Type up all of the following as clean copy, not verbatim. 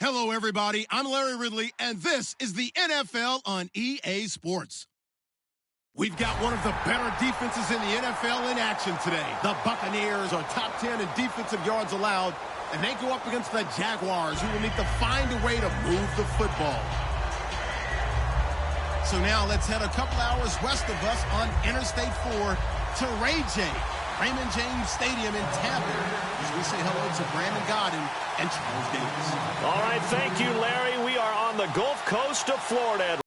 Hello, everybody. I'm Larry Ridley, and this is the NFL on EA Sports. We've got one of the better defenses in the NFL in action today. The Buccaneers are top 10 in defensive yards allowed, and they go up against the Jaguars, who will need to find a way to move the football. So now let's head a couple hours west of us on Interstate 4 to Raymond James Stadium in Tampa, as we say hello to Brandon Godden and Charles Davis. All right, thank you, Larry. We are on the Gulf Coast of Florida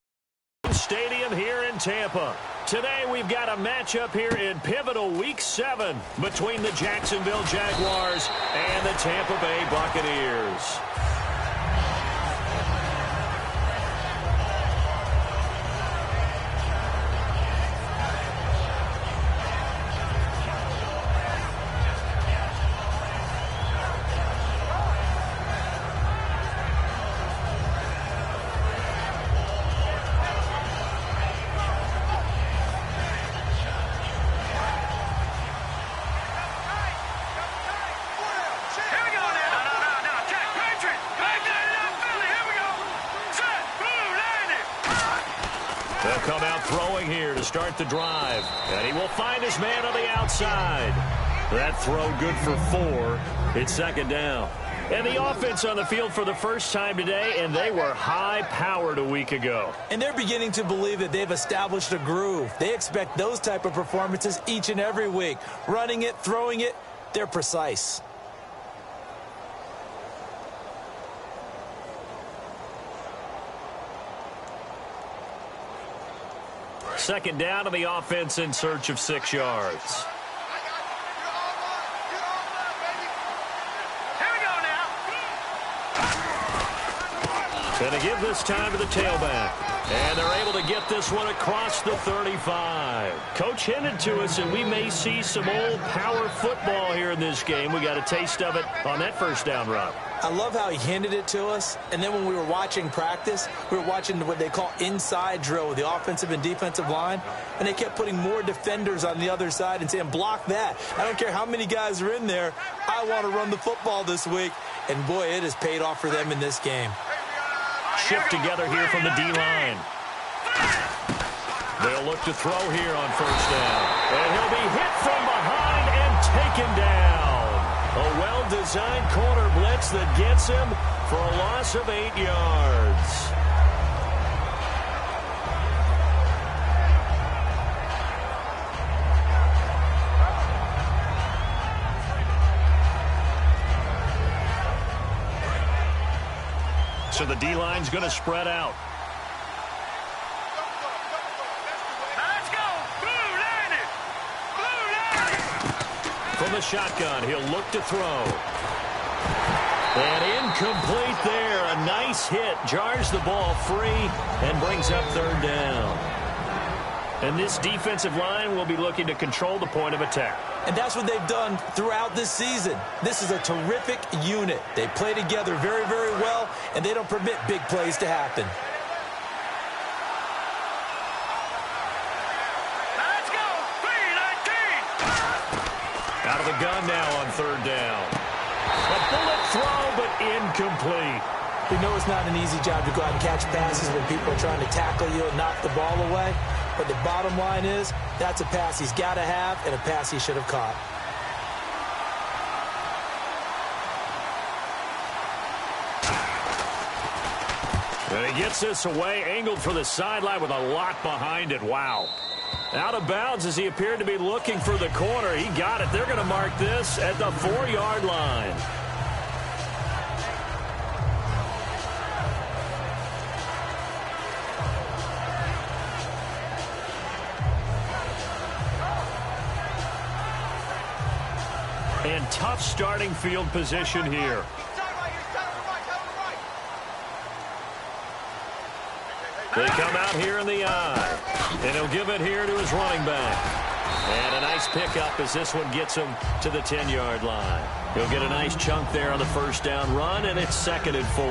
at Stadium here in Tampa. Today we've got a matchup here in pivotal Week 7 between the Jacksonville Jaguars and the Tampa Bay Buccaneers. They'll come out throwing here to start the drive. And he will find his man on the outside. That throw good for 4. It's second down. And the offense on the field for the first time today, and they were high-powered a week ago. And they're beginning to believe that they've established a groove. They expect those type of performances each and every week. Running it, throwing it, they're precise. Second down to the offense in search of 6 yards. Going to give this time to the tailback. And they're able to get this one across the 35. Coach hinted to us that we may see some old power football here in this game. We got a taste of it on that first down run. I love how he hinted it to us, and then when we were watching practice, we were watching what they call inside drill with the offensive and defensive line, and they kept putting more defenders on the other side and saying, block that. I don't care how many guys are in there. I want to run the football this week, and boy, it has paid off for them in this game. Shift together here from the D-line. They'll look to throw here on first down. And he'll be hit from behind and taken down. A well-designed corner blitz that gets him for a loss of 8 yards. So the D-line's going to spread out. Let's go. Blue line it. Blue line. From the shotgun, he'll look to throw. And incomplete there. A nice hit. Jars the ball free and brings up third down. And this defensive line will be looking to control the point of attack. And that's what they've done throughout this season. This is a terrific unit. They play together very, very well, and they don't permit big plays to happen. Let's go. 3-19. Out of the gun now on third down. A bullet throw, but incomplete. We know it's not an easy job to go out and catch passes when people are trying to tackle you and knock the ball away. But the bottom line is, that's a pass he's got to have and a pass he should have caught. And he gets this away, angled for the sideline with a lot behind it. Wow. Out of bounds as he appeared to be looking for the corner. He got it. They're going to mark this at the 4-yard line. And tough starting field position here. They come out here in the eye. And he'll give it here to his running back. And a nice pickup as this one gets him to the 10-yard line. He'll get a nice chunk there on the first down run, and it's 2nd and 4.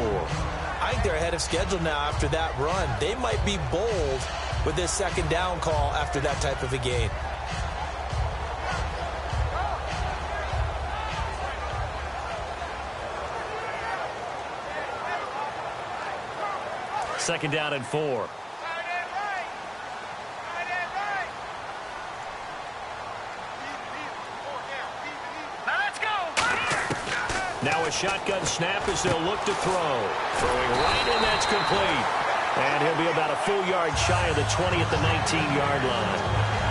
I think they're ahead of schedule now after that run. They might be bold with this second down call after that type of a gain. Second down and 4. Now a shotgun snap as they'll look to throw. Throwing right, and that's complete. And he'll be about a full yard shy of the 20 at the 19-yard line.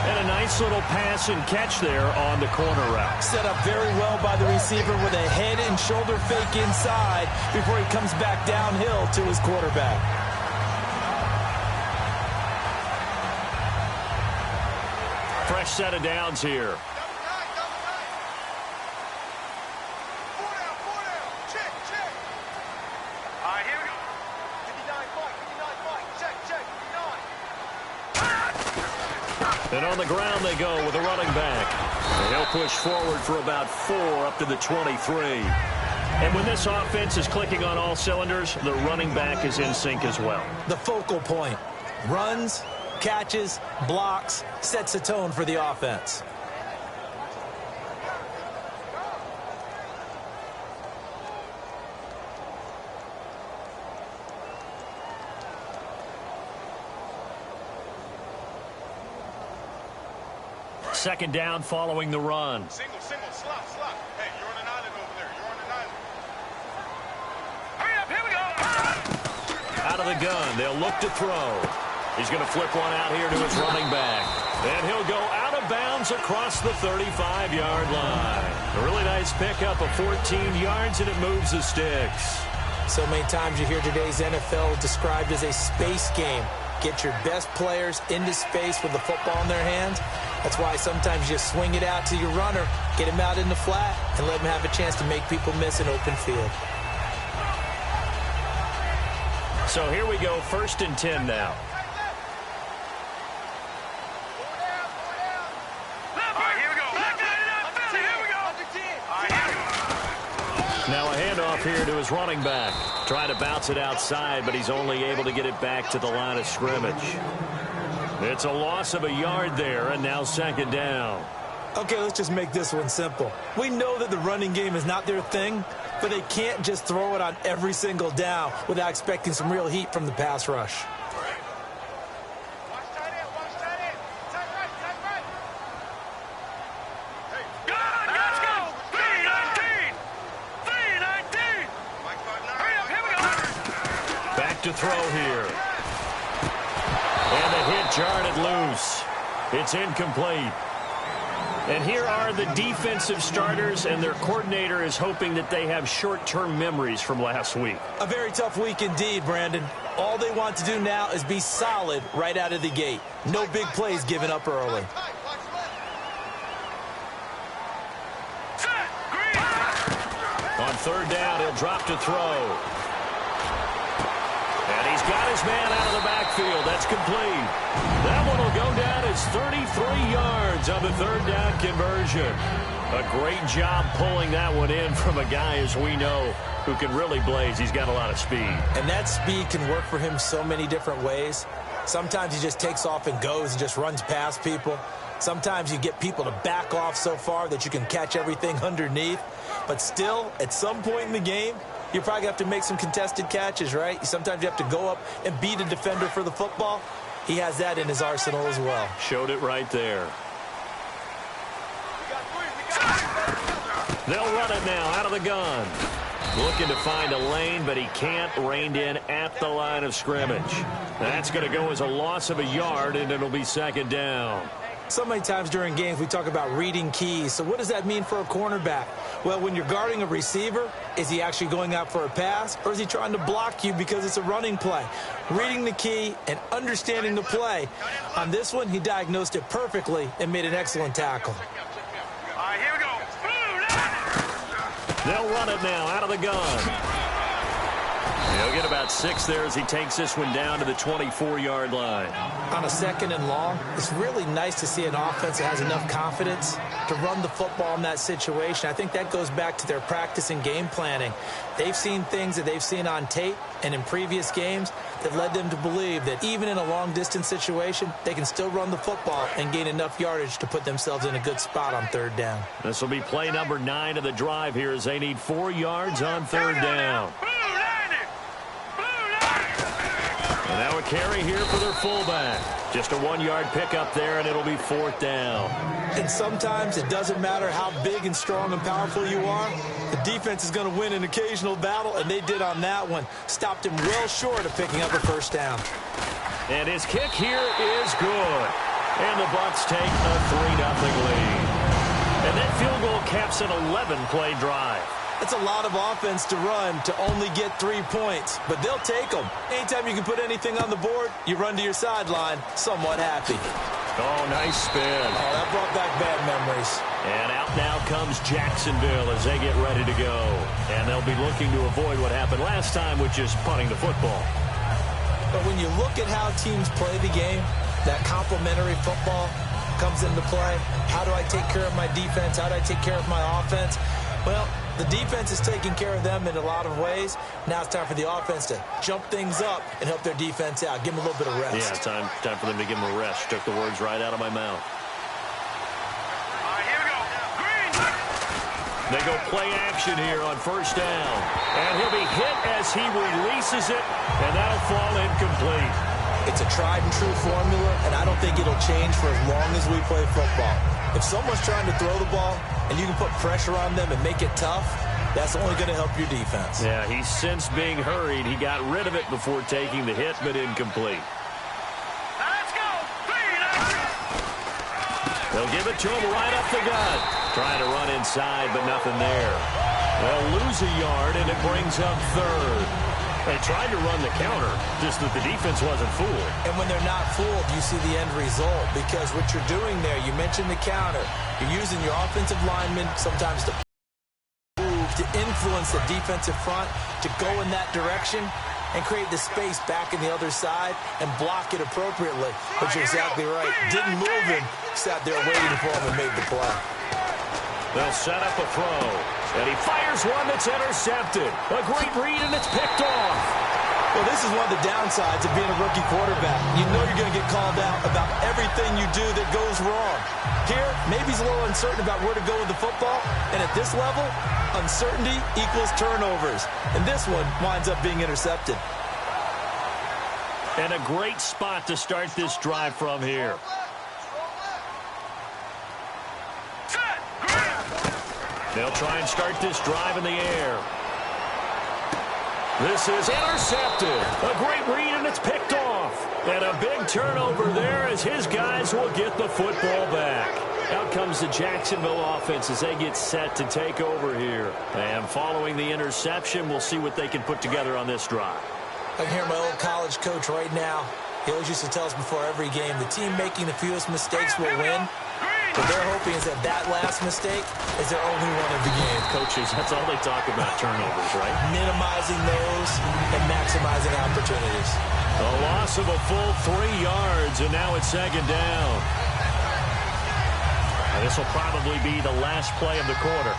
And a nice little pass and catch there on the corner route. Set up very well by the receiver with a head and shoulder fake inside before he comes back downhill to his quarterback. Fresh set of downs here. And on the ground they go with a running back. And he'll push forward for about 4 up to the 23. And when this offense is clicking on all cylinders, the running back is in sync as well. The focal point. Runs, catches, blocks, sets a tone for the offense. Second down following the run. Single, slot. Hey, you're on an island over there. You're on an island. Hurry up, here we go. Out of the gun, they'll look to throw. He's going to flip one out here to his running back. And he'll go out of bounds across the 35-yard line. A really nice pickup of 14 yards, and it moves the sticks. So many times you hear today's NFL described as a space game. Get your best players into space with the football in their hands. That's why sometimes you swing it out to your runner, get him out in the flat, and let him have a chance to make people miss an open field. So here we go, 1st and 10 now. Now a handoff here to his running back. Trying to bounce it outside, but he's only able to get it back to the line of scrimmage. It's a loss of a yard there, and now second down. Okay, let's just make this one simple. We know that the running game is not their thing, but they can't just throw it on every single down without expecting some real heat from the pass rush. To throw here. And the hit jarred it loose. It's incomplete. And here are the defensive starters, and their coordinator is hoping that they have short-term memories from last week. A very tough week indeed, Brandon. All they want to do now is be solid right out of the gate. No big plays given up early. On 3rd down, he'll drop to throw. And he's got his man out of the backfield. That's complete. That one will go down as 33 yards on the 3rd down conversion. A great job pulling that one in from a guy, as we know, who can really blaze. He's got a lot of speed. And that speed can work for him so many different ways. Sometimes he just takes off and goes and just runs past people. Sometimes you get people to back off so far that you can catch everything underneath. But still, at some point in the game, you probably have to make some contested catches, right? Sometimes you have to go up and beat a defender for the football. He has that in his arsenal as well. Showed it right there. They'll run it now out of the gun. Looking to find a lane, but he can't. Reined in at the line of scrimmage. That's going to go as a loss of a yard, and it'll be second down. So many times during games we talk about reading keys. So what does that mean for a cornerback? Well, when you're guarding a receiver, is he actually going out for a pass, or is he trying to block you because it's a running play? Reading the key and understanding the play. On this one, he diagnosed it perfectly and made an excellent tackle. All right, here we go. They'll run it now out of the gun. He'll get about 6 there as he takes this one down to the 24-yard line. On a 2nd and long, it's really nice to see an offense that has enough confidence to run the football in that situation. I think that goes back to their practice and game planning. They've seen things that they've seen on tape and in previous games that led them to believe that even in a long-distance situation, they can still run the football and gain enough yardage to put themselves in a good spot on 3rd down. This will be play number 9 of the drive here as they need 4 yards on 3rd down. carry here for their fullback. Just a 1-yard pickup there, and it'll be 4th down. And sometimes it doesn't matter how big and strong and powerful you are. The defense is going to win an occasional battle, and they did on that one. Stopped him well short of picking up a 1st down. And his kick here is good. And the Bucs take a 3-0 lead. And that field goal caps an 11-play drive. That's a lot of offense to run to only get 3 points, but they'll take them. Anytime you can put anything on the board, you run to your sideline somewhat happy. Oh, nice spin. Oh, that brought back bad memories. And out now comes Jacksonville as they get ready to go. And they'll be looking to avoid what happened last time, which is punting the football. But when you look at how teams play the game, that complementary football comes into play. How do I take care of my defense? How do I take care of my offense? Well, the defense is taking care of them in a lot of ways. Now it's time for the offense to jump things up and help their defense out. Give them a little bit of rest. Yeah, time for them to give them a rest. Took the words right out of my mouth. All right, here we go. Green. They go play action here on 1st down. And he'll be hit as he releases it, and that'll fall incomplete. It's a tried-and-true formula, and I don't think it'll change for as long as we play football. If someone's trying to throw the ball and you can put pressure on them and make it tough, that's only going to help your defense. Yeah, he's since being hurried. He got rid of it before taking the hit, but incomplete. Let's go. They'll give it to him right up the gut. Trying to run inside, but nothing there. They'll lose a yard, and it brings up 3rd. They tried to run the counter, just that the defense wasn't fooled. And when they're not fooled, you see the end result. Because what you're doing there, you mentioned the counter. You're using your offensive linemen sometimes to move, to influence the defensive front, to go in that direction and create the space back in the other side and block it appropriately. But you're exactly right. Didn't move him, sat there waiting for him and made the play. They'll set up a throw. And he fires one that's intercepted. A great read, and it's picked off. Well, this is one of the downsides of being a rookie quarterback. You know you're going to get called out about everything you do that goes wrong. Here, maybe he's a little uncertain about where to go with the football. And at this level, uncertainty equals turnovers. And this one winds up being intercepted. And a great spot to start this drive from here. They'll try and start this drive in the air. This is intercepted. A great read, and it's picked off. And a big turnover there as his guys will get the football back. Out comes the Jacksonville offense as they get set to take over here. And following the interception, we'll see what they can put together on this drive. I can hear my old college coach right now. He always used to tell us before every game, the team making the fewest mistakes will win. What they're hoping is that last mistake is their only one of the game. Coaches, that's all they talk about, turnovers, right? Minimizing those and maximizing opportunities. A loss of a full 3 yards, and now it's 2nd down. And this will probably be the last play of the quarter.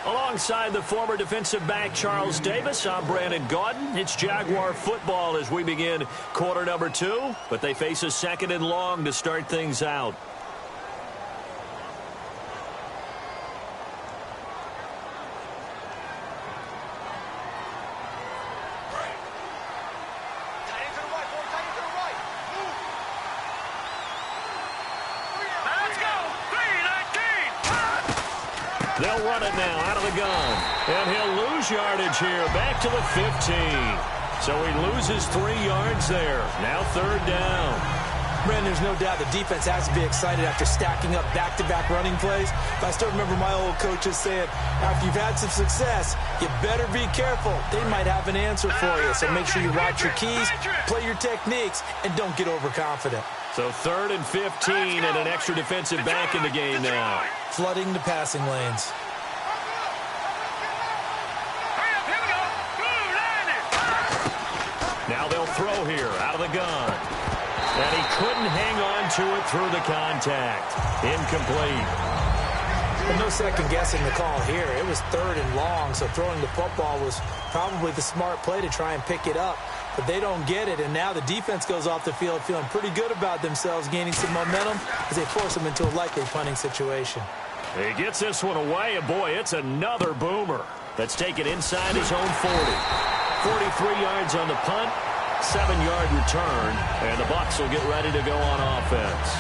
Alongside the former defensive back Charles Davis, I'm Brandon Gaudin. It's Jaguar football as we begin quarter number 2, but they face a 2nd and long to start things out. They'll run it now out of the gun. And he'll lose yardage here back to the 15. So he loses 3 yards there. Now 3rd down. Brandon, there's no doubt the defense has to be excited after stacking up back-to-back running plays. But I still remember my old coaches saying, after you've had some success, you better be careful. They might have an answer for you. So make sure you watch your keys, play your techniques, and don't get overconfident. So 3rd and 15 and an extra defensive back in the game now. Flooding the passing lanes. Now they'll throw here out of the gun. And he couldn't hang on to it through the contact. Incomplete. Well, no second guessing the call here. It was 3rd and long, so throwing the football was probably the smart play to try and pick it up. But they don't get it, and now the defense goes off the field feeling pretty good about themselves, gaining some momentum as they force them into a likely punting situation. He gets this one away, and boy, it's another boomer that's taken inside his own 40. 43 yards on the punt, 7-yard return, and the Bucs will get ready to go on offense.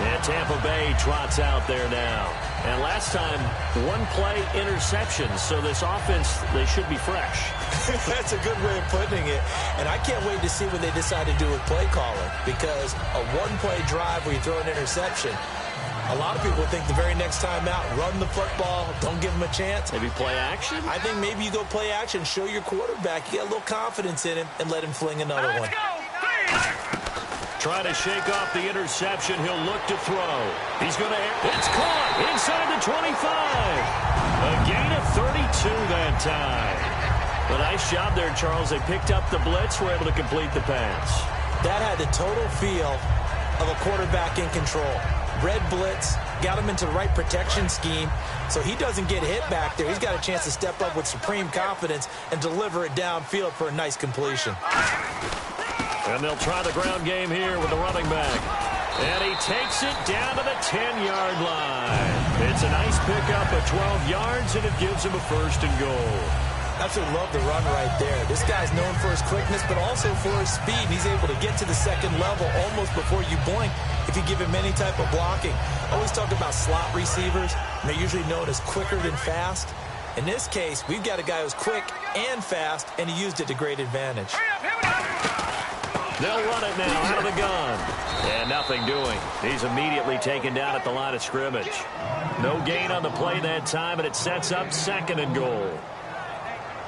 And Tampa Bay trots out there now. And last time, one-play interceptions, so this offense, they should be fresh. That's a good way of putting it. And I can't wait to see what they decide to do with play calling, because a one-play drive where you throw an interception, a lot of people think the very next time out, run the football, don't give him a chance. Maybe play action? I think maybe you go play action, show your quarterback, you get a little confidence in him, and let him fling another one. Trying to shake off the interception. He'll look to throw. He's going to... It's caught inside the 25. A gain of 32 that time. A nice job there, Charles. They picked up the blitz, were able to complete the pass. That had the total feel of a quarterback in control. Red blitz, got him into the right protection scheme, so he doesn't get hit back there. He's got a chance to step up with supreme confidence and deliver it downfield for a nice completion. And they'll try the ground game here with the running back. And he takes it down to the 10-yard line. It's a nice pickup of 12 yards, and it gives him a 1st and goal. Absolutely love the run right there. This guy's known for his quickness, but also for his speed. He's able to get to the second level almost before you blink if you give him any type of blocking. Always talk about slot receivers, and they're usually known as quicker than fast. In this case, we've got a guy who's quick and fast, and he used it to great advantage. They'll run it now out of the gun. And nothing doing. He's immediately taken down at the line of scrimmage. No gain on the play that time, and it sets up 2nd and goal.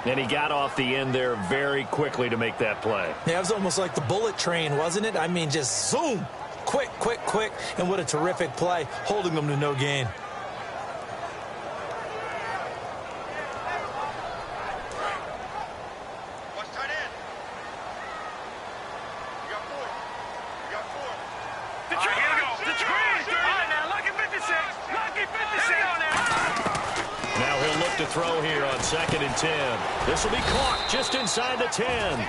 And he got off the end there very quickly to make that play. Yeah, it was almost like the bullet train, wasn't it? I mean, just zoom. Quick, quick, quick. And what a terrific play, holding them to no gain. Watch tight end. You got 4. You got 4. The trick. Here we go. The trick. All right, now, lucky 56. Lucky 56 on there. Now he'll look to throw here on 2nd and 10. This will be caught just inside the 10.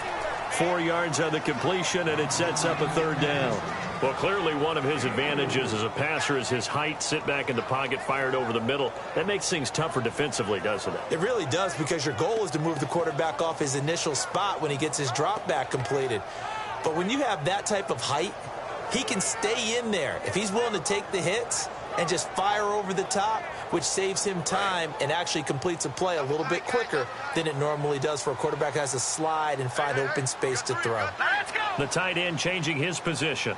4 yards on the completion, and it sets up a 3rd down. Well, clearly one of his advantages as a passer is his height. Sit back in the pocket, fired over the middle. That makes things tougher defensively, doesn't it? It really does, because your goal is to move the quarterback off his initial spot when he gets his drop back completed. But when you have that type of height, he can stay in there. If he's willing to take the hits and just fire over the top, which saves him time and actually completes a play a little bit quicker than it normally does for a quarterback that has to slide and find open space to throw. The tight end changing his position.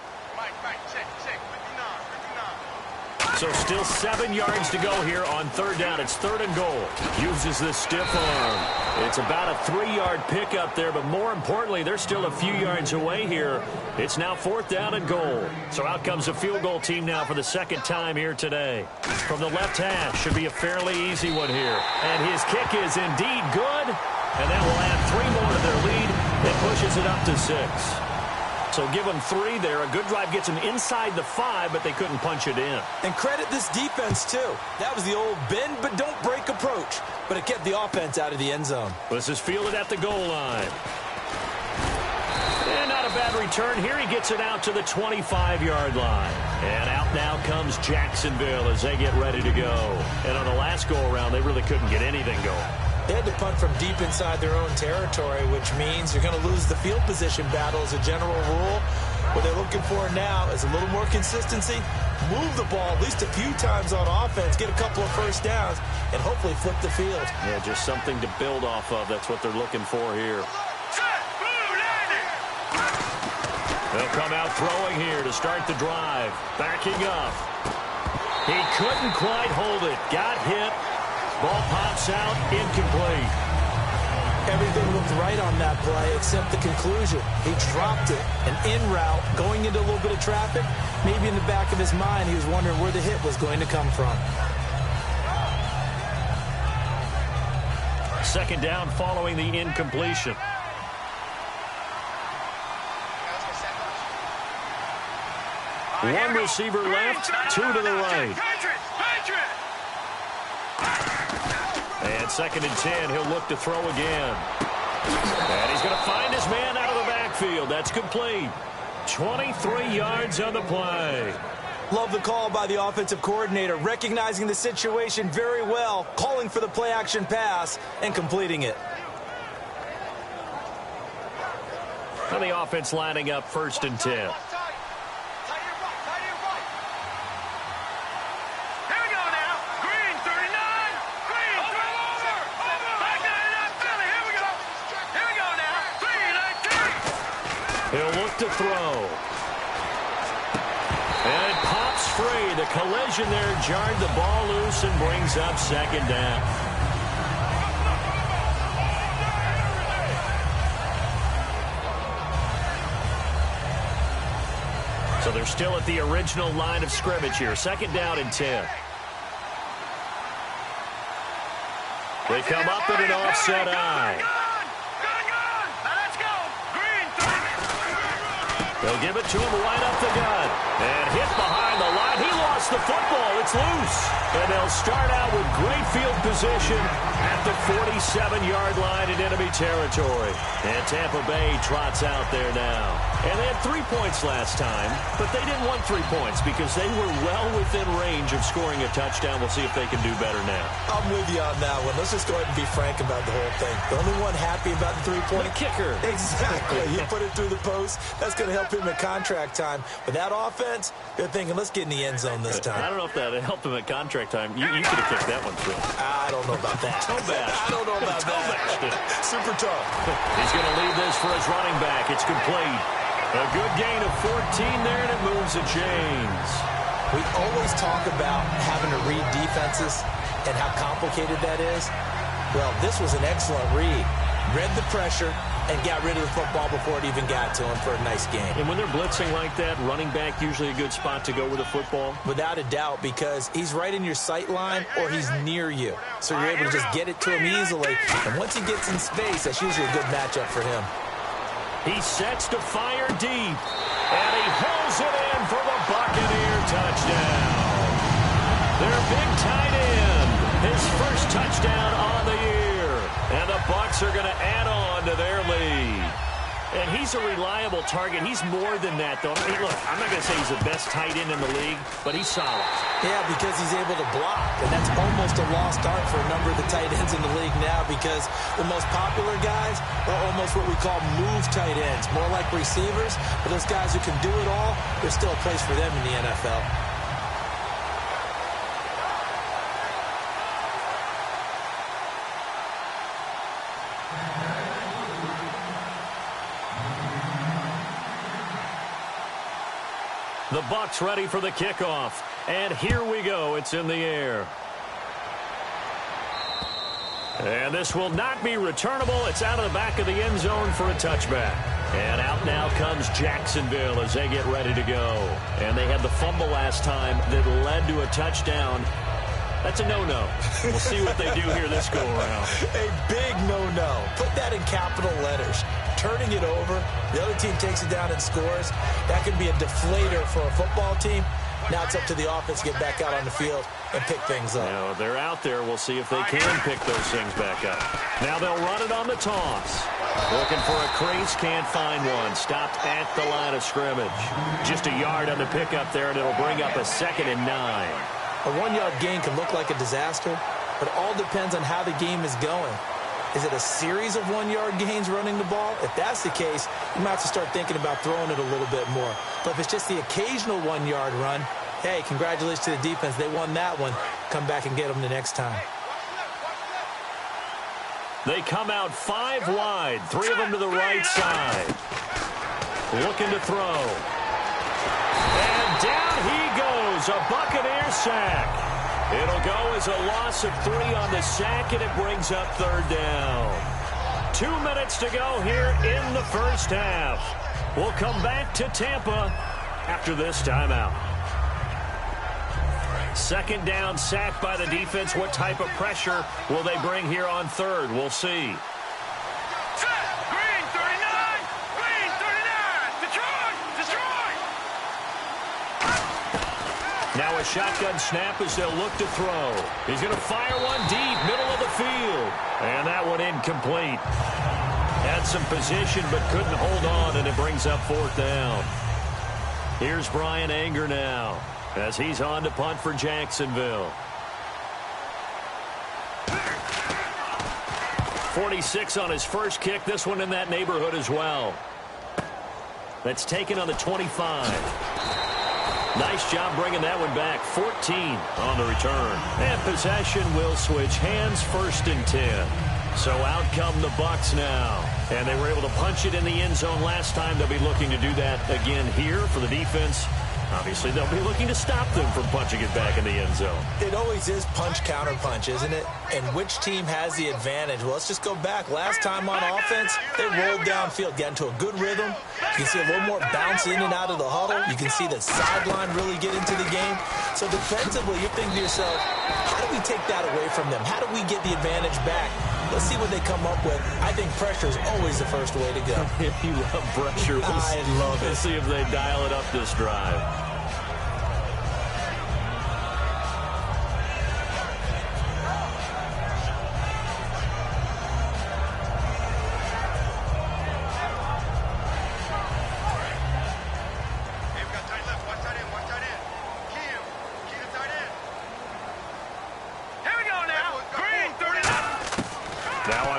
So still 7 yards to go here on 3rd down. It's 3rd and goal. Uses this stiff arm. It's about a 3-yard pickup there, but more importantly, they're still a few yards away here. It's now 4th down and goal. So out comes the field goal team now for the 2nd time here today. From the left hash, should be a fairly easy one here. And his kick is indeed good. And that will add 3 more to their lead and pushes it up to 6. So give them 3 there. A good drive gets them inside the 5, but they couldn't punch it in. And credit this defense, too. That was the old bend but don't break approach. But it kept the offense out of the end zone. This is fielded at the goal line. And not a bad return. Here he gets it out to the 25-yard line. And out now comes Jacksonville as they get ready to go. And on the last go-around, they really couldn't get anything going. They had to punt from deep inside their own territory, which means you're going to lose the field position battle as a general rule. What they're looking for now is a little more consistency, move the ball at least a few times on offense, get a couple of 1st downs, and hopefully flip the field. Yeah, just something to build off of. That's what they're looking for here. They'll come out throwing here to start the drive. Backing up. He couldn't quite hold it. Got hit. Ball pops out, incomplete. Everything looked right on that play except the conclusion. He dropped it, an in route, going into a little bit of traffic. Maybe in the back of his mind, he was wondering where the hit was going to come from. 2nd down following the incompletion. One receiver left, 2 to the right. And 2nd and 10, he'll look to throw again. And he's going to find his man out of the backfield. That's complete. 23 yards on the play. Love the call by the offensive coordinator, recognizing the situation very well, calling for the play-action pass, and completing it. And the offense lining up 1st and 10. He'll look to throw. And it pops free. The collision there jarred the ball loose and brings up 2nd down. So they're still at the original line of scrimmage here. 2nd down and 10. They come up in an offset eye. They'll give it to him right up the gut. And hit behind the line. He lost the football. It's loose. And they'll start out with great field position at the 47-yard line in enemy territory. And Tampa Bay trots out there now. And they had 3 points last time, but they didn't want 3 points because they were well within range of scoring a touchdown. We'll see if they can do better now. I'm with you on that one. Let's just go ahead and be frank about the whole thing. The only one happy about the 3-point kicker. Exactly. He put it through the post. That's going to help him at contract time. But that offense, they're thinking, let's get in the end zone this time. I don't know if that helped him at contract time. You could have kicked that one through. I don't know about that. I don't know about that. Super tough. He's going to leave this for his running back. It's complete. A good gain of 14 there, and it moves the chains. We always talk about having to read defenses and how complicated that is. Well, this was an excellent read. Read the pressure and got rid of the football before it even got to him for a nice game. And when they're blitzing like that, running back usually a good spot to go with the football? Without a doubt, because he's right in your sight line or he's near you. So you're able to just get it to him easily. And once he gets in space, that's usually a good matchup for him. He sets to fire deep. And he holds it in for the Buccaneer touchdown. Their big tight end. His first touchdown on the year. And the Bucs are going to add on to their lead. And he's a reliable target. He's more than that, though. I mean, look, I'm not going to say he's the best tight end in the league, but he's solid. Yeah, because he's able to block. And that's almost a lost art for a number of the tight ends in the league now because the most popular guys are almost what we call move tight ends, more like receivers. But those guys who can do it all, there's still a place for them in the NFL. The Bucs ready for the kickoff. And here we go. It's in the air. And this will not be returnable. It's out of the back of the end zone for a touchback. And out now comes Jacksonville as they get ready to go. And they had the fumble last time that led to a touchdown. That's a no-no. We'll see what they do here this go-around. A big no-no. Put that in capital letters. Turning it over, the other team takes it down and scores. That could be a deflator for a football team. Now it's up to the offense to get back out on the field and pick things up. Now, they're out there. We'll see if they can pick those things back up. Now they'll run it on the toss. Looking for a crease, can't find one. Stopped at the line of scrimmage. Just a yard on the pickup there, and it'll bring up a 2nd and 9. A 1-yard gain can look like a disaster, but it all depends on how the game is going. Is it a series of 1-yard gains running the ball? If that's the case, you might have to start thinking about throwing it a little bit more. But if it's just the occasional 1-yard run, hey, congratulations to the defense. They won that one. Come back and get them the next time. They come out 5 wide, 3 of them to the right side. Looking to throw. And down he goes, a Buccaneer sack. It'll go as a loss of 3 on the sack, and it brings up 3rd down. 2 minutes to go here in the first half. We'll come back to Tampa after this timeout. 2nd down, sack by the defense. What type of pressure will they bring here on 3rd? We'll see. Green 39! Green 39! Detroit! Now a shotgun snap as they'll look to throw. He's going to fire one deep, middle of the field. And that one incomplete. Had some position but couldn't hold on, and it brings up 4th down. Here's Brian Anger now as he's on to punt for Jacksonville. 46 on his first kick. This one in that neighborhood as well. That's taken on the 25. Nice job bringing that one back. 14 on the return. And possession will switch hands, 1st and 10. So out come the Bucs now. And they were able to punch it in the end zone last time. They'll be looking to do that again here for the defense. Obviously, they'll be looking to stop them from punching it back in the end zone. It always is punch-counter-punch, isn't it? And which team has the advantage? Well, let's just go back. Last time on offense, they rolled downfield, got into a good rhythm. You can see a little more bounce in and out of the huddle. You can see the sideline really get into the game. So defensively, you're thinking to yourself, how do we take that away from them? How do we get the advantage back? Let's see what they come up with. I think pressure is always the first way to go. You love pressure. I love it. Let's see if they dial it up this drive.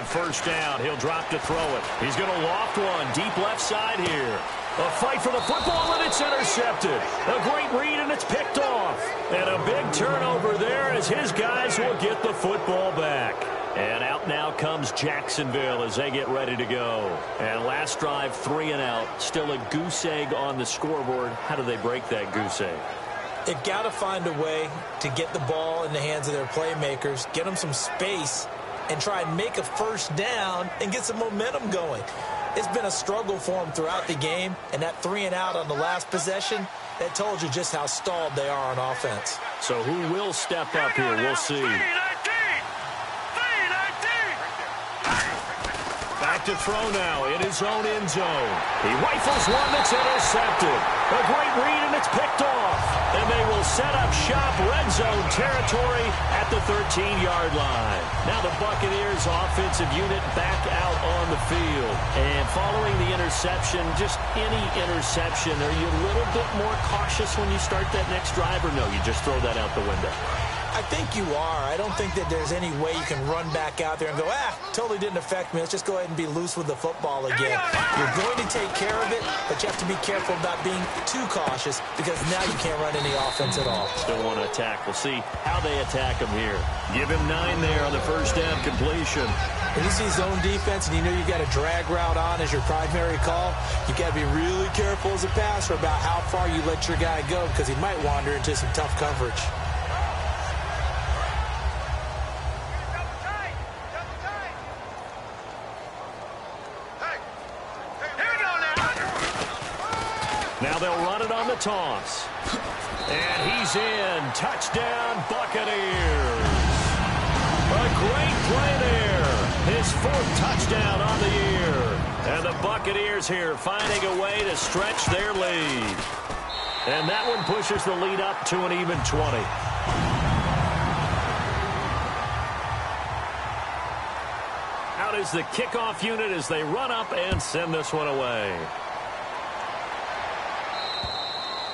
First down, he'll drop to throw it. He's going to loft one deep left side here. A fight for the football, and it's intercepted. A great read, and it's picked off. And a big turnover there as his guys will get the football back. And out now comes Jacksonville as they get ready to go. And last drive, 3 and out. Still a goose egg on the scoreboard. How do they break that goose egg? They've got to find a way to get the ball in the hands of their playmakers, get them some space, and try and make a first down and get some momentum going. It's been a struggle for them throughout the game, and that 3 and out on the last possession, that told you just how stalled they are on offense. So who will step up here? We'll see. Back to throw now in his own end zone. He rifles one that's intercepted. A great read, and it's picked off. And they will set up shop, red zone territory at the 13-yard line. Now the Buccaneers offensive unit back out on the field. And following the interception, just any interception, are you a little bit more cautious when you start that next drive, or no, you just throw that out the window? I think you are. I don't think that there's any way you can run back out there and go, totally didn't affect me. Let's just go ahead and be loose with the football again. You're going to take care of it, but you have to be careful about being too cautious because now you can't run any offense at all. Still want to attack. We'll see how they attack him here. Give him 9 there on the first down completion. When you see zone defense and you know you've got a drag route on as your primary call, you got to be really careful as a passer about how far you let your guy go because he might wander into some tough coverage. Now they'll run it on the toss. And he's in. Touchdown, Buccaneers. A great play there. His 4th touchdown on the year. And the Buccaneers here finding a way to stretch their lead. And that one pushes the lead up to an even 20. Out is the kickoff unit as they run up and send this one away.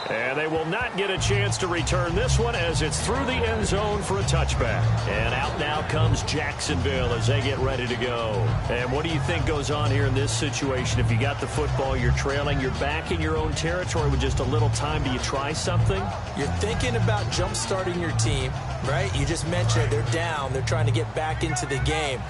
And they will not get a chance to return this one as it's through the end zone for a touchback. And out now comes Jacksonville as they get ready to go. And what do you think goes on here in this situation? If you got the football, you're trailing, you're back in your own territory with just a little time. Do you try something? You're thinking about jump-starting your team, right? You just mentioned it. They're down. They're trying to get back into the game.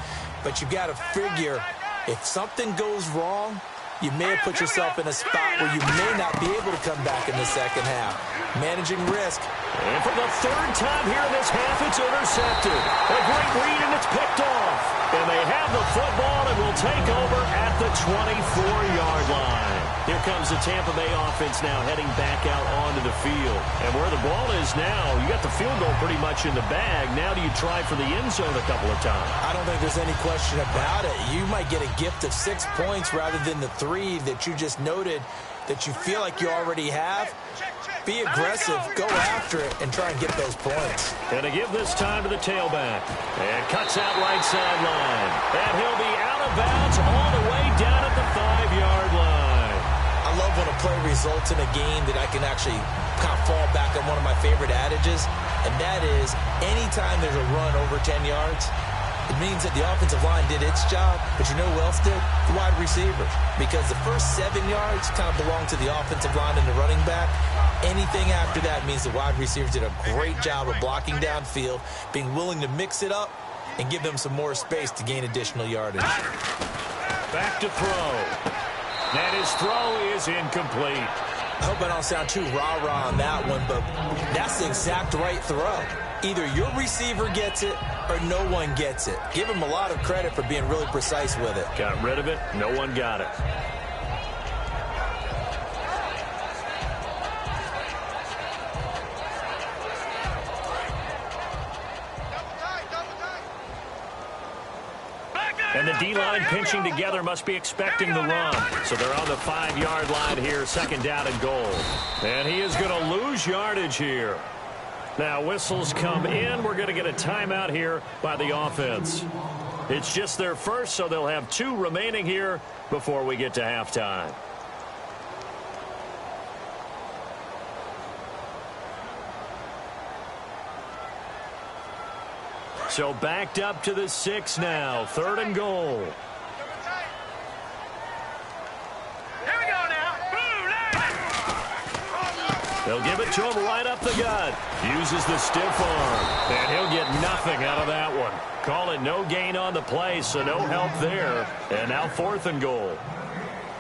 But you've got to figure if something goes wrong, you may have put yourself in a spot where you may not be able to come back in the second half. Managing risk. And for the 3rd time here in this half, it's intercepted. A great read, and it's picked off. And they have the football and will take over at the 24-yard line. Here comes the Tampa Bay offense now heading back out onto the field. And where the ball is now, you got the field goal pretty much in the bag. Now do you try for the end zone a couple of times? I don't think there's any question about it. You might get a gift of 6 points rather than the 3 that you just noted that you feel like you already have. Be aggressive, go after it, and try and get those points. And to give this time to the tailback. And cuts out right sideline. And he'll be out of bounds all the way down at the 5-yard line. I love when a play results in a game that I can actually kind of fall back on one of my favorite adages, and that is anytime there's a run over 10 yards, It means that the offensive line did its job, but you know who else did? The wide receivers. Because the first 7 yards kind of belong to the offensive line and the running back. Anything after that means the wide receivers did a great job of blocking downfield, being willing to mix it up, and give them some more space to gain additional yardage. Back to throw. And his throw is incomplete. I hope I don't sound too rah-rah on that one, but that's the exact right throw. Either your receiver gets it or no one gets it. Give him a lot of credit for being really precise with it. Got rid of it. No one got it. And the D-line pinching together must be expecting the run. So they're on the 5-yard line here, second down and goal. And he is going to lose yardage here. Now whistles come in. We're going to get a timeout here by the offense. It's just their first, so they'll have 2 remaining here before we get to halftime. So backed up to the 6 now. 3rd and goal. Here we go now. They'll give it to him right up the gut. Uses the stiff arm. And he'll get nothing out of that one. Call it no gain on the play, so no help there. And now 4th and goal.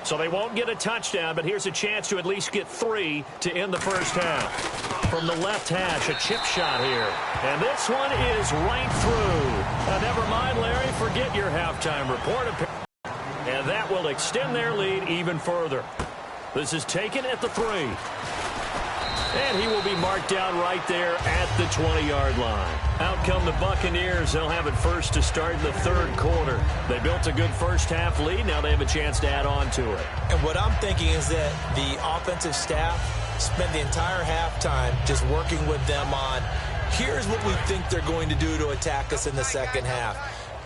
So they won't get a touchdown, but here's a chance to at least get 3 to end the first half. From the left hash, a chip shot here. And this one is right through. Never mind, Larry, forget your halftime report. And that will extend their lead even further. This is taken at the 3. And he will be marked down right there at the 20-yard line. Out come the Buccaneers. They'll have it first to start in the 3rd quarter. They built a good first-half lead. Now they have a chance to add on to it. And what I'm thinking is that the offensive staff spent the entire halftime just working with them on, here's what we think they're going to do to attack us in the second half.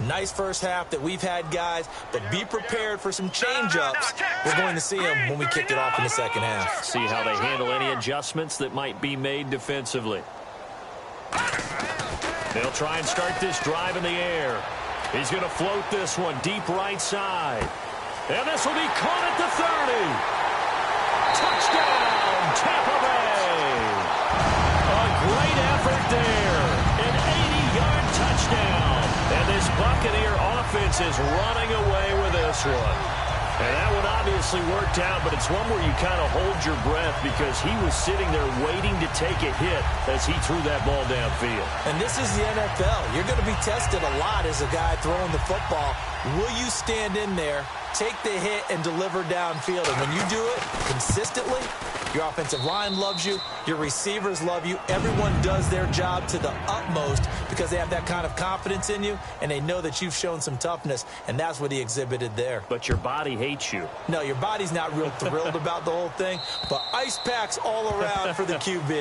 Nice first half that we've had, guys, but be prepared for some change-ups. We're going to see them when we kick it off in the second half. See how they handle any adjustments that might be made defensively. They'll try and start this drive in the air. He's going to float this one deep right side. And this will be caught at the 30. Touchdown, Tampa Bay. A great effort there. An 80-yard touchdown. And this Buccaneer offense is running away with this one. And that one obviously worked out, but it's one where you kind of hold your breath because he was sitting there waiting to take a hit as he threw that ball downfield. And this is the NFL. You're going to be tested a lot as a guy throwing the football. Will you stand in there, take the hit, and deliver downfield? And when you do it consistently, your offensive line loves you, your receivers love you. Everyone does their job to the utmost because they have that kind of confidence in you, and they know that you've shown some toughness, and that's what he exhibited there. But your body hates you. No, your body's not real thrilled about the whole thing, but ice packs all around for the QB.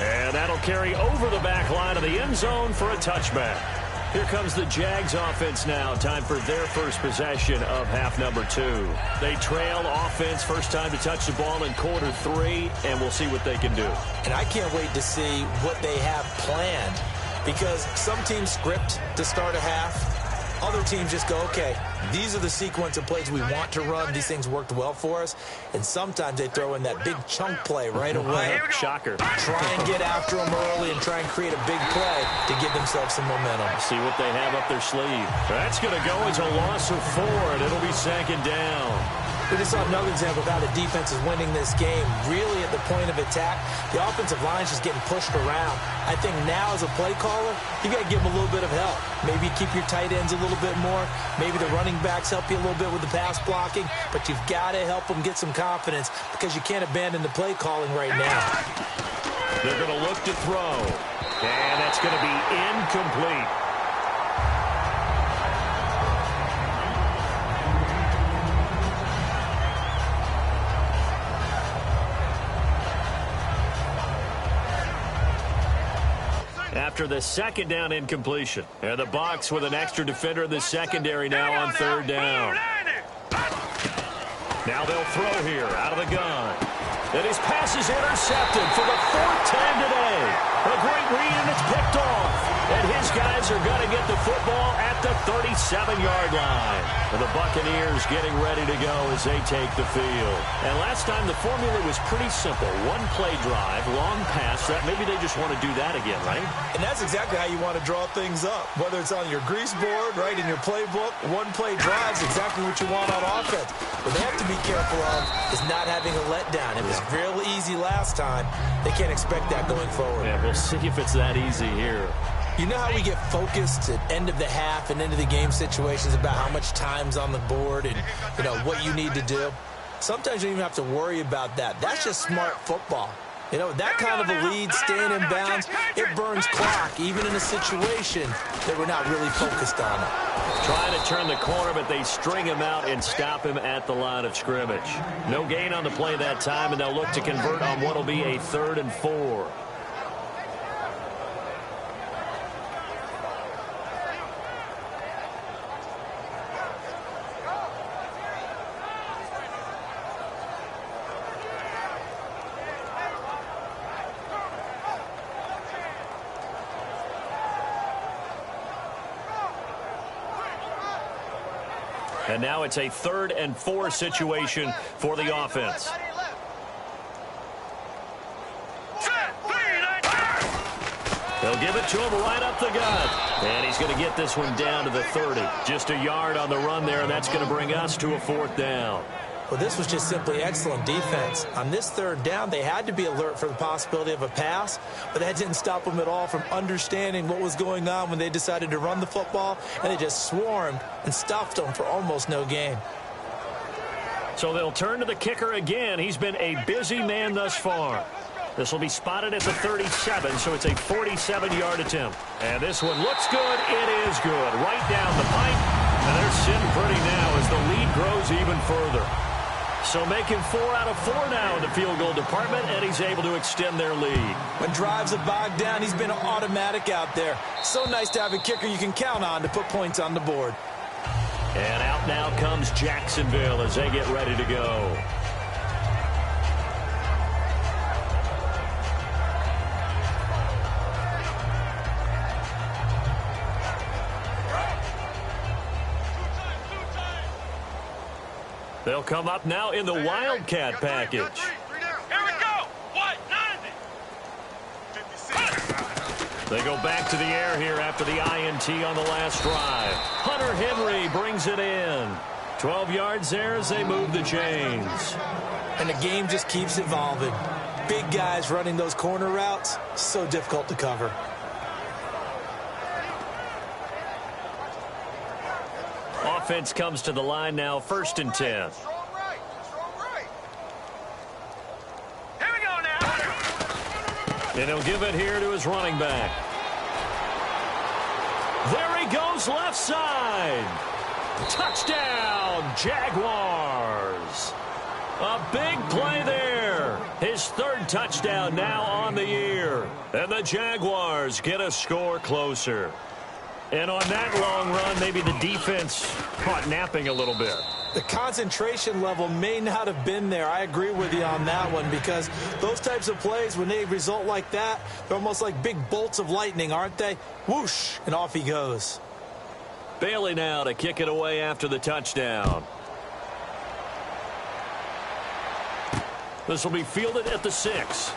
And that'll carry over the back line of the end zone for a touchback. Here comes the Jags offense now. Time for their first possession of half number 2. They trail offense, first time to touch the ball in quarter 3, and we'll see what they can do. And I can't wait to see what they have planned because some teams script to start a half. Other teams just go, okay, these are the sequence of plays we want to run. These things worked well for us. And sometimes they throw in that big chunk play right away. Shocker. Try and get after them early and try and create a big play to give themselves some momentum. See what they have up their sleeve. That's going to go as a loss of 4, and it'll be second down. We just saw another example of how the defense is winning this game. Really at the point of attack, the offensive line is just getting pushed around. I think now as a play caller, you got to give them a little bit of help. Maybe keep your tight ends a little bit more. Maybe the running backs help you a little bit with the pass blocking. But you've got to help them get some confidence because you can't abandon the play calling right now. They're going to look to throw. And that's going to be incomplete. After the second down incompletion. And the Bucs with an extra defender in the secondary now on 3rd down. Now they'll throw here out of the gun. And his pass is intercepted for the 4th time today. A great read, and it's picked off. And his guys are going to get the football at the 37-yard line. And the Buccaneers getting ready to go as they take the field. And last time the formula was pretty simple. One play drive, long pass. That maybe they just want to do that again, right? And that's exactly how you want to draw things up. Whether it's on your grease board, right, in your playbook, one play drive is exactly what you want on offense. What they have to be careful of is not having a letdown. It was real easy last time. They can't expect that going forward. Yeah, we'll see if it's that easy here. You know how we get focused at end of the half and end of the game situations about how much time's on the board and, you know, what you need to do? Sometimes you don't even have to worry about that. That's just smart football. You know, that kind of a lead, staying in bounds, it burns clock, even in a situation that we're not really focused on it. Trying to turn the corner, but they string him out and stop him at the line of scrimmage. No gain on the play that time, and they'll look to convert on what will be a 3rd and 4. And now it's a 3rd and 4 situation for the offense. They'll give it to him right up the gut. And he's going to get this one down to the 30. Just a yard on the run there, and that's going to bring us to a 4th down. Well, this was just simply excellent defense. On this 3rd down, they had to be alert for the possibility of a pass, but that didn't stop them at all from understanding what was going on when they decided to run the football, and they just swarmed and stuffed them for almost no gain. So they'll turn to the kicker again. He's been a busy man thus far. This will be spotted at the 37, so it's a 47-yard attempt. And this one looks good. It is good. Right down the pipe. And they're sitting pretty now as the lead grows even further. So making 4 out of 4 now in the field goal department, and he's able to extend their lead. When drives are bogged down, he's been automatic out there. So nice to have a kicker you can count on to put points on the board. And out now comes Jacksonville as they get ready to go. They'll come up now in the Wildcat package. Here we go. What? 90. They go back to the air here after the INT on the last drive. Hunter Henry brings it in. 12 yards there as they move the chains. And the game just keeps evolving. Big guys running those corner routes, so difficult to cover. Offense comes to the line now, 1st and 10. Strong right. Here we go now. And he'll give it here to his running back. There he goes, left side. Touchdown, Jaguars. A big play there. His 3rd touchdown now on the year. And the Jaguars get a score closer. And on that long run, maybe the defense caught napping a little bit. The concentration level may not have been there. I agree with you on that one because those types of plays, when they result like that, they're almost like big bolts of lightning, aren't they? Whoosh, and off he goes. Bailey now to kick it away after the touchdown. This will be fielded at the 6.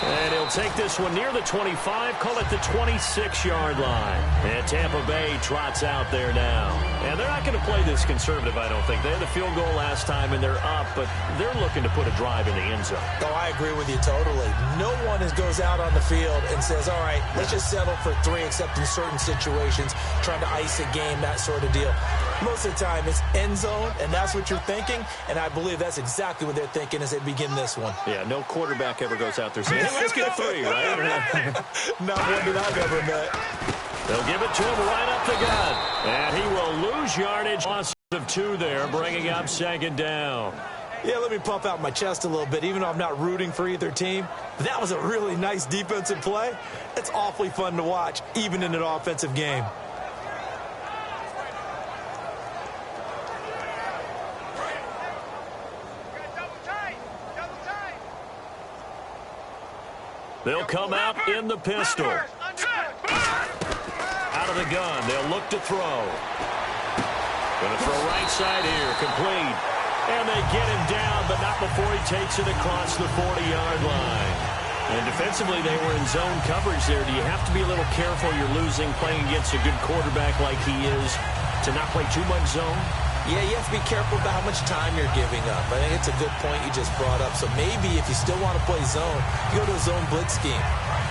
And he'll take this one near the 25, call it the 26-yard line. And Tampa Bay trots out there now. And they're not going to play this conservative, I don't think. They had the field goal last time, and they're up, but they're looking to put a drive in the end zone. Oh, I agree with you totally. No one goes out on the field and says, all right, let's just settle for 3, except in certain situations, trying to ice a game, that sort of deal. Most of the time, it's end zone, and that's what you're thinking, and I believe that's exactly what they're thinking as they begin this one. Yeah, no quarterback ever goes out there saying, hey, let's get 3, right? Not one that I've ever met. They'll give it to him right up the gut. And he will lose yardage. Loss of 2 there, bringing up 2nd down. Yeah, let me puff out my chest a little bit, even though I'm not rooting for either team. That was a really nice defensive play. It's awfully fun to watch, even in an offensive game. They'll come out in the pistol. Out of the gun, they'll look to throw. Going to throw right side here, complete. And they get him down, but not before he takes it across the 40-yard line. And defensively, they were in zone coverage there. Do you have to be a little careful you're losing playing against a good quarterback like he is to not play too much zone? Yeah, you have to be careful about how much time you're giving up. I think it's a good point you just brought up. So maybe if you still want to play zone, you go to a zone blitz scheme.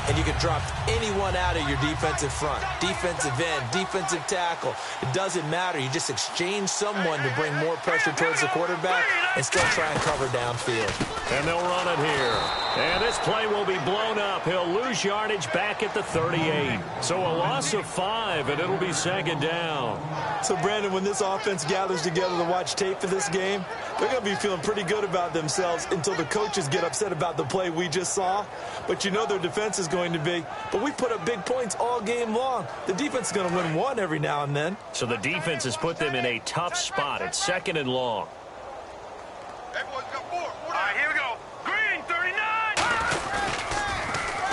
And you can drop anyone out of your defensive front. Defensive end, defensive tackle. It doesn't matter. You just exchange someone to bring more pressure towards the quarterback and still try and cover downfield. And they'll run it here. And this play will be blown up. He'll lose yardage back at the 38. So a loss of 5, and it'll be second down. So, Brandon, when this offense gathers together to watch tape for this game, they're going to be feeling pretty good about themselves until the coaches get upset about the play we just saw. But you know their defense is going to be. But we put up big points all game long. The defense is going to win one every now and then. So the defense has put them in a tough spot. It's second and long. Hey, boys, got 4. All right, here we go. Green, 39.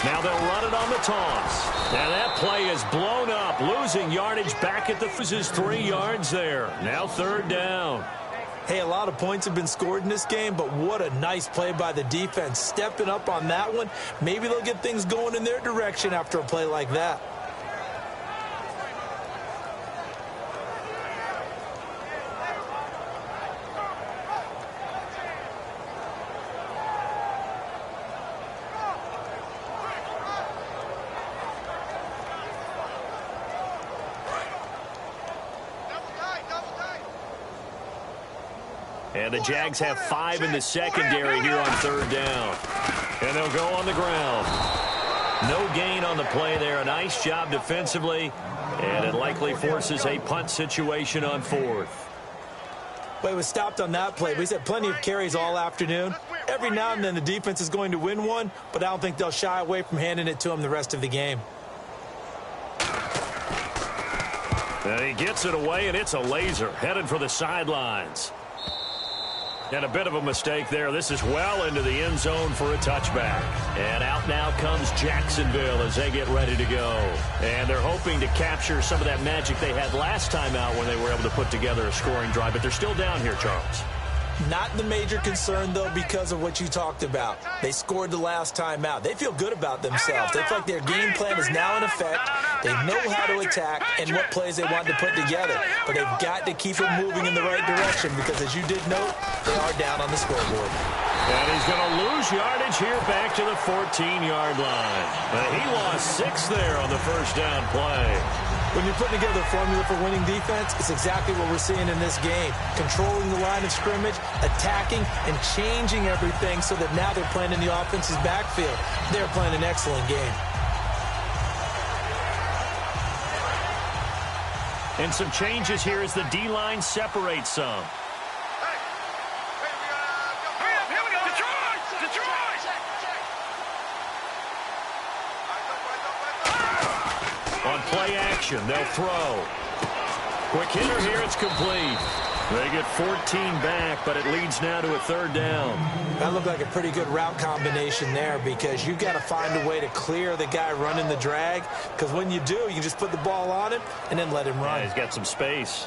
Now they'll run it on the toss. Now that play is blown up, losing yardage back at the loses 3 yards there. Now third down. Hey, a lot of points have been scored in this game, but what a nice play by the defense. Stepping up on that one. Maybe they'll get things going in their direction after a play like that. And the Jags have 5 in the secondary here on third down. And they'll go on the ground. No gain on the play there. A nice job defensively. And it likely forces a punt situation on 4th. But it was stopped on that play. We've had plenty of carries all afternoon. Every now and then the defense is going to win one, but I don't think they'll shy away from handing it to them the rest of the game. And he gets it away, and it's a laser headed for the sidelines. And a bit of a mistake there. This is well into the end zone for a touchback. And out now comes Jacksonville as they get ready to go. And they're hoping to capture some of that magic they had last time out when they were able to put together a scoring drive. But they're still down here, Charles. Not the major concern, though, because of what you talked about. They scored the last time out. They feel good about themselves. They feel like their game plan is now in effect. They know how to attack and what plays they want to put together. But they've got to keep it moving in the right direction because, as you did note, they are down on the scoreboard. And he's going to lose yardage here back to the 14-yard line. He lost 6 there on the first down play. When you're putting together a formula for winning defense, it's exactly what we're seeing in this game. Controlling the line of scrimmage, attacking, and changing everything so that now they're playing in the offense's backfield. They're playing an excellent game. And some changes here as the D-line separates some. Here we go. Detroit! On play action, they'll throw. Quick hitter here, it's complete. They get 14 back, but it leads now to a third down. That looked like a pretty good route combination there because you've got to find a way to clear the guy running the drag because when you do, you can just put the ball on him and then let him run. Yeah, he's got some space.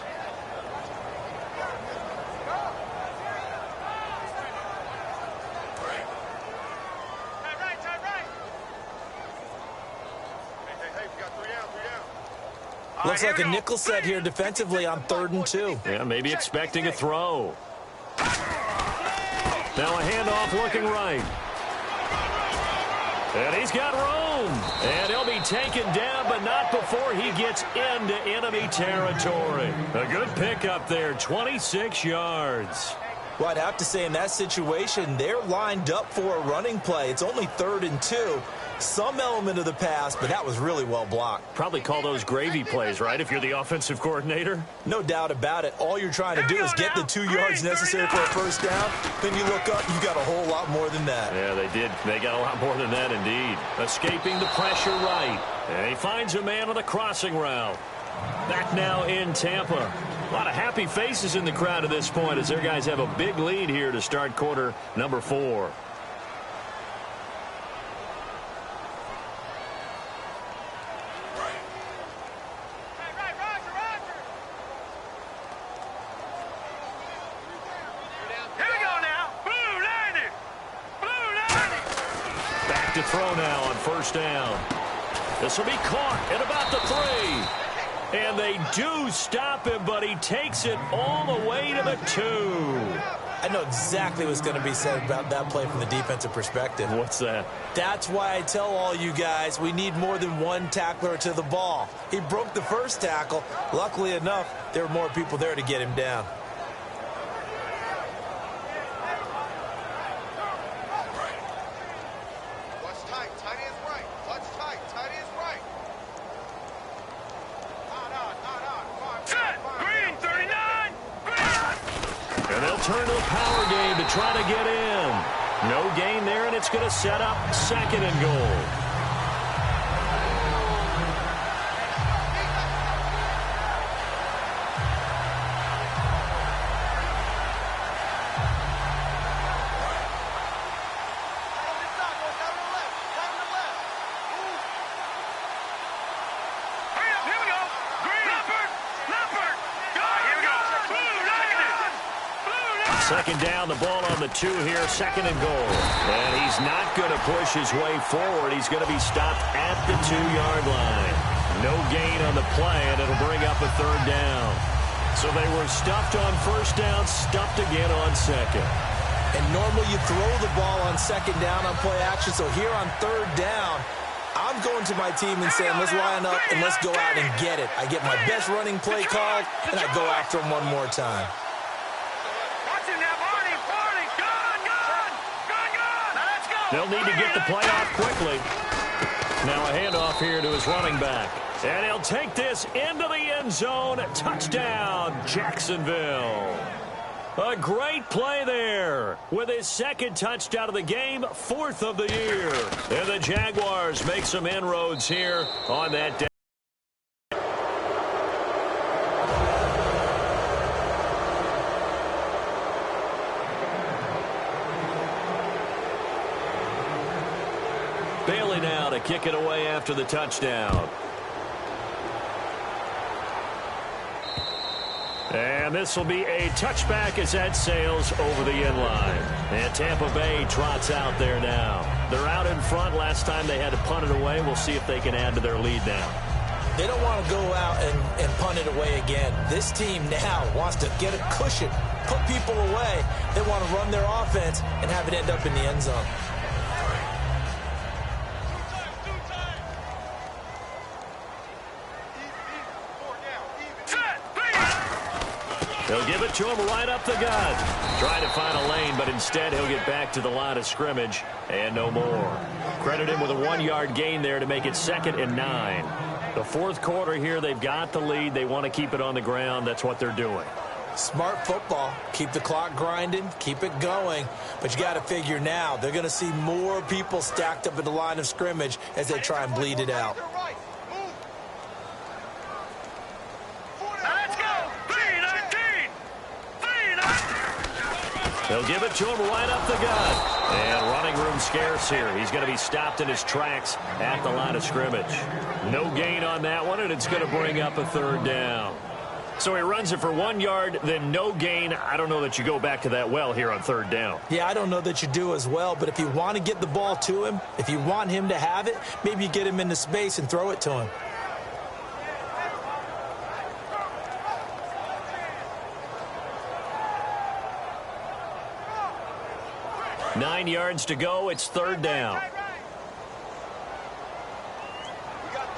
Looks like a nickel set here defensively on 3rd and 2. Yeah, maybe expecting a throw. Now a handoff looking right. And he's got room. And he'll be taken down, but not before he gets into enemy territory. A good pickup there, 26 yards. Well, I'd have to say in that situation, they're lined up for a running play. It's only 3rd and 2. Some element of the pass, but that was really well blocked. Probably call those gravy plays, right, if you're the offensive coordinator? No doubt about it. All you're trying to do is get the 2 yards necessary for a first down. Then you look up, you got a whole lot more than that. Yeah, they did. They got a lot more than that, indeed. Escaping the pressure right. And he finds a man on the crossing route. Back now in Tampa. A lot of happy faces in the crowd at this point as their guys have a big lead here to start quarter number 4. to throw now on first down. This will be caught at about the 3. And they do stop him, but he takes it all the way to the 2. I know exactly what's going to be said about that play from the defensive perspective. What's that? That's why I tell all you guys we need more than one tackler to the ball. He broke the first tackle. Luckily enough, there were more people there to get him down. Clutch tight, tight ends right. Clutch tight, tight ends right. Not. Set, green, 39. And they'll turn to the power game to try to get in. No gain there, and it's going to set up 2nd and goal. Second down, the ball on the 2 here, 2nd and goal. And he's not going to push his way forward. He's going to be stopped at the 2-yard line. No gain on the play, and it'll bring up a 3rd down. So they were stuffed on first down, stuffed again on 2nd. And normally you throw the ball on 2nd down on play action, so here on 3rd down, I'm going to my team and saying, let's line up and let's go out and get it. I get my best running play called, and I go after him one more time. They'll need to get the play off quickly. Now a handoff here to his running back. And he'll take this into the end zone. Touchdown, Jacksonville. A great play there with his 2nd touchdown of the game, 4th of the year. And the Jaguars make some inroads here on that day. Bailey now to kick it away after the touchdown. And this will be a touchback as that sails over the end line. And Tampa Bay trots out there now. They're out in front. Last time they had to punt it away. We'll see if they can add to their lead now. They don't want to go out and punt it away again. This team now wants to get a cushion, put people away. They want to run their offense and have it end up in the end zone. They'll give it to him right up the gut. Trying to find a lane, but instead he'll get back to the line of scrimmage and no more. Credit him with a 1-yard gain there to make it 2nd and 9. The 4th quarter here, they've got the lead. They want to keep it on the ground. That's what they're doing. Smart football. Keep the clock grinding. Keep it going. But you got to figure now, they're going to see more people stacked up at the line of scrimmage as they try and bleed it out. They'll give it to him right up the gut. And running room scarce here. He's going to be stopped in his tracks at the line of scrimmage. No gain on that one, and it's going to bring up a 3rd down. So he runs it for 1 yard, then no gain. I don't know that you go back to that well here on 3rd down. Yeah, I don't know that you do as well, but if you want to get the ball to him, if you want him to have it, maybe you get him into space and throw it to him. Nine yards to go. It's 3rd down.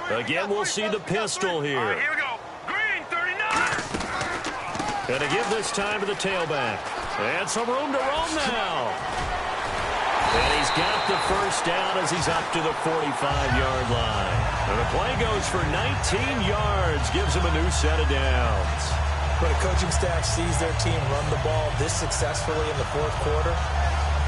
Again, we'll see the pistol here. Here we go. Green, 39. Gonna give this time to the tailback. And some room to roam now. And he's got the 1st down as he's up to the 45-yard line. And the play goes for 19 yards. Gives him a new set of downs. When a coaching staff sees their team run the ball this successfully in the 4th quarter,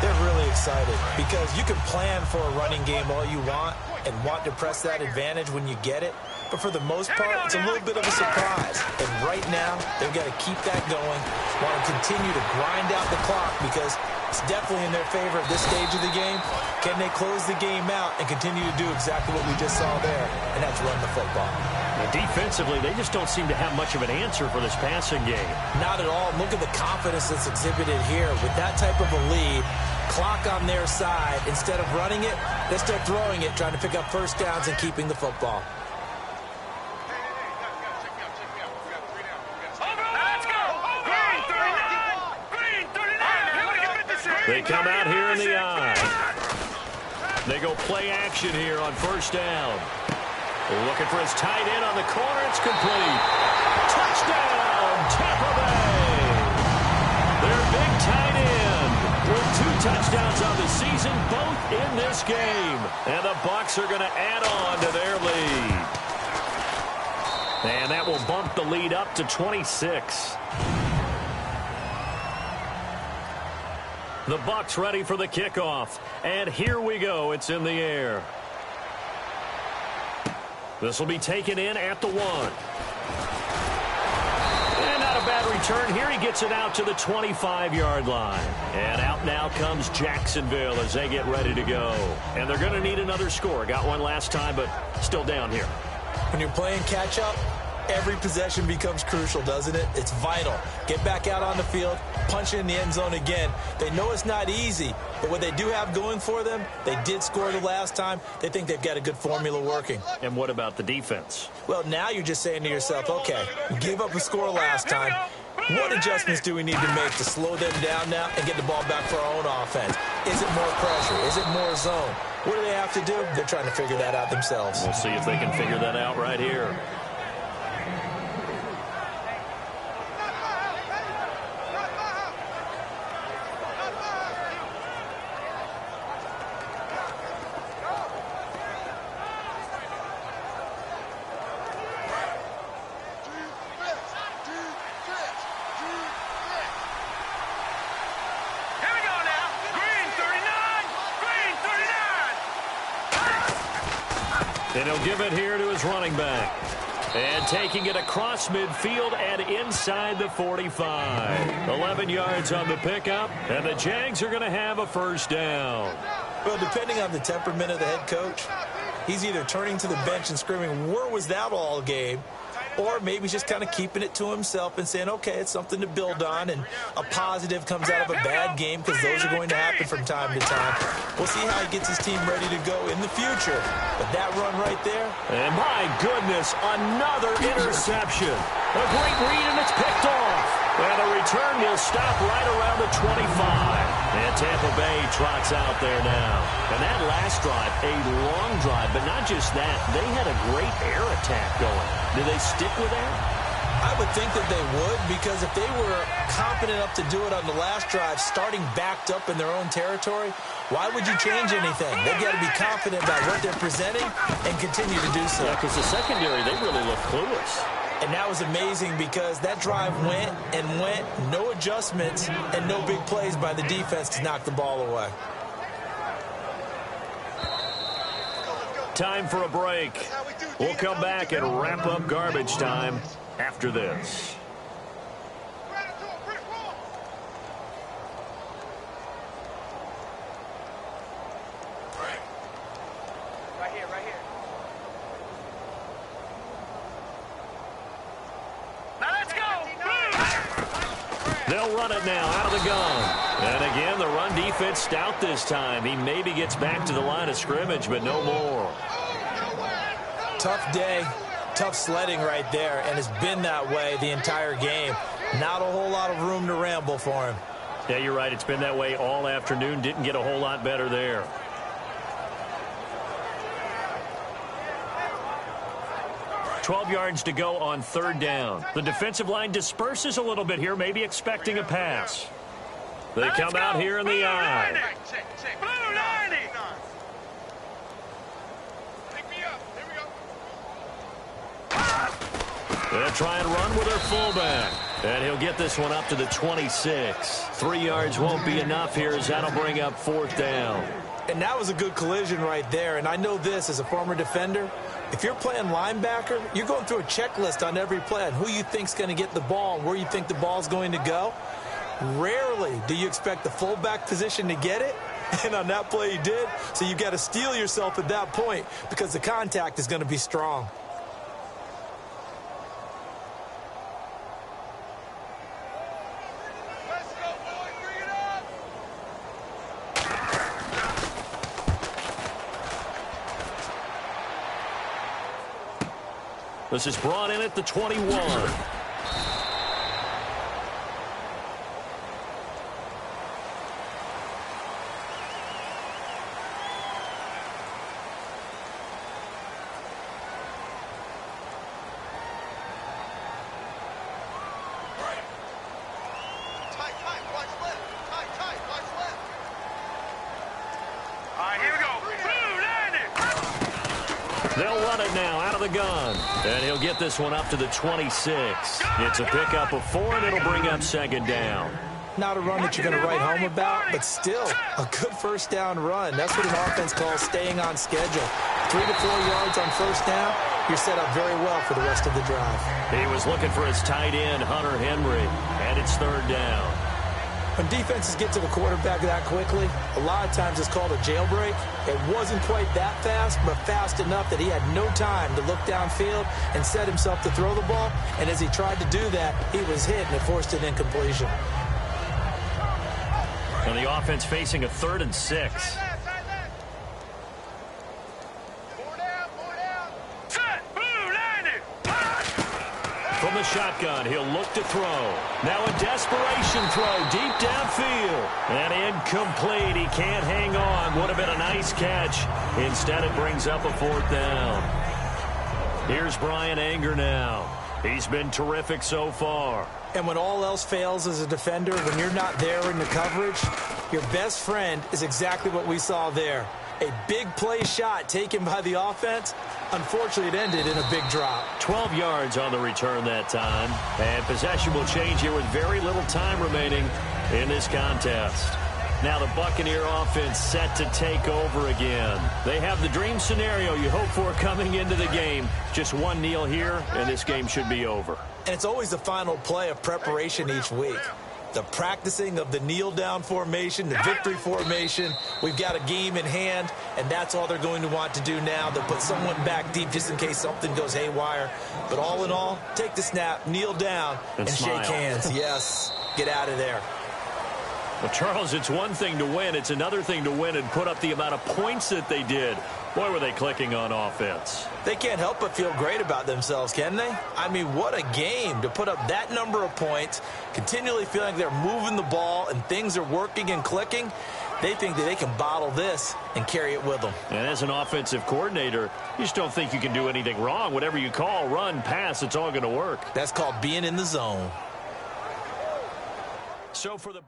they're really excited because you can plan for a running game all you want and want to press that advantage when you get it. but for the most part, it's a little bit of a surprise. And right now, they've got to keep that going, want to continue to grind out the clock because it's definitely in their favor at this stage of the game. Can they close the game out and continue to do exactly what we just saw there, and that's run the football? And defensively, they just don't seem to have much of an answer for this passing game. Not at all. Look at the confidence that's exhibited here. With that type of a lead, clock on their side, instead of running it, they start throwing it, trying to pick up first downs and keeping the football. They come out here in the eye. They go play action here on first down. Looking for his tight end on the corner. It's complete. Touchdown, Tampa Bay. Their big tight end with 2 touchdowns on the season, both in this game. And the Bucs are going to add on to their lead. And that will bump the lead up to 26. The Bucs ready for the kickoff. And here we go. It's in the air. This will be taken in at the 1. And not a bad return here. He gets it out to the 25-yard line. And out now comes Jacksonville as they get ready to go. And they're going to need another score. Got one last time, but still down here. When you're playing catch-up, every possession becomes crucial, doesn't it? It's vital. Get back out on the field, punch it in the end zone again. They know it's not easy, but what they do have going for them, they did score the last time. They think they've got a good formula working. And what about the defense? Well, now you're just saying to yourself, okay, we gave up a score last time. What adjustments do we need to make to slow them down now and get the ball back for our own offense? Is it more pressure? Is it more zone? What do they have to do? They're trying to figure that out themselves. We'll see if they can figure that out right here. And he'll give it here to his running back. And taking it across midfield and inside the 45. 11 yards on the pickup, and the Jags are going to have a first down. Well, depending on the temperament of the head coach, he's either turning to the bench and screaming, where was that all game? Or maybe he's just kind of keeping it to himself and saying, okay, it's something to build on, and a positive comes out of a bad game because those are going to happen from time to time. We'll see how he gets his team ready to go in the future. But that run right there. And my goodness, another interception. A great read, and it's picked off. And the return will stop right around the 25. And Tampa Bay trots out there now. And that last drive, a long drive, but not just that. They had a great air attack going. Do they stick with that? I would think that they would, because if they were confident enough to do it on the last drive, starting backed up in their own territory, why would you change anything? They've got to be confident about what they're presenting and continue to do so. Yeah, because the secondary, they really look clueless. And that was amazing because that drive went and went, no adjustments, and no big plays by the defense to knock the ball away. Time for a break. We'll come back and wrap up garbage time after this. Right here, right here. Now let's go! They'll run it now out of the gun. And again, the run defense stout this time. He maybe gets back to the line of scrimmage, but no more. Tough day, tough sledding right there, and it's been that way the entire game. Not a whole lot of room to ramble for him. Yeah, you're right. It's been that way all afternoon. Didn't get a whole lot better there. $12 yards to go on third down. The defensive line disperses a little bit here, maybe expecting a pass. They come out here in the eye. Blue 90! Pick me up. Here we go. They'll try and run with their fullback. And he'll get this one up to the 26. 3 yards won't be enough here as that'll bring up fourth down. And And that was a good collision right there. And I know this as a former defender. If you're playing linebacker, you're going through a checklist on every play on who you think's going to get the ball and where you think the ball's going to go. Rarely do you expect the fullback position to get it. And on that play he did. So you've got to steel yourself at that point because the contact is going to be strong. Let's go, boy. Bring it up. This is brought in at the 21. They'll run it now out of the gun. And he'll get this one up to the 26. It's a pickup of 4, and it'll bring up second down. Not a run that you're going to write home about, but still a good first down run. That's what an offense calls staying on schedule. 3 to 4 yards on first down, you're set up very well for the rest of the drive. He was looking for his tight end, Hunter Henry, and it's third down. When defenses get to the quarterback that quickly, a lot of times it's called a jailbreak. It wasn't quite that fast, but fast enough that he had no time to look downfield and set himself to throw the ball. And as he tried to do that, he was hit and it forced an incompletion. And the offense facing a 3rd and 6. From the shotgun, he'll look to throw. Now a desperation throw deep downfield. And incomplete. He can't hang on. Would have been a nice catch. Instead, it brings up a 4th down. Here's Brian Anger now. He's been terrific so far. And when all else fails as a defender, when you're not there in the coverage, your best friend is exactly what we saw there. A big play shot taken by the offense. Unfortunately, it ended in a big drop. 12 yards on the return that time. And possession will change here with very little time remaining in this contest. Now the Buccaneer offense set to take over again. They have the dream scenario you hope for coming into the game. Just one kneel here, and this game should be over. And it's always the final play of preparation each week. The practicing of the kneel-down formation, the victory formation. We've got a game in hand, and that's all they're going to want to do now. They'll put someone back deep just in case something goes haywire. But all in all, take the snap, kneel down, and shake hands. Yes, get out of there. Well, Charles, it's one thing to win. It's another thing to win and put up the amount of points that they did. Boy, were they clicking on offense. They can't help but feel great about themselves, can they? I mean, what a game to put up that number of points, continually feeling like they're moving the ball and things are working and clicking. They think that they can bottle this and carry it with them. And as an offensive coordinator, you just don't think you can do anything wrong. Whatever you call, run, pass, it's all going to work. That's called being in the zone. So for the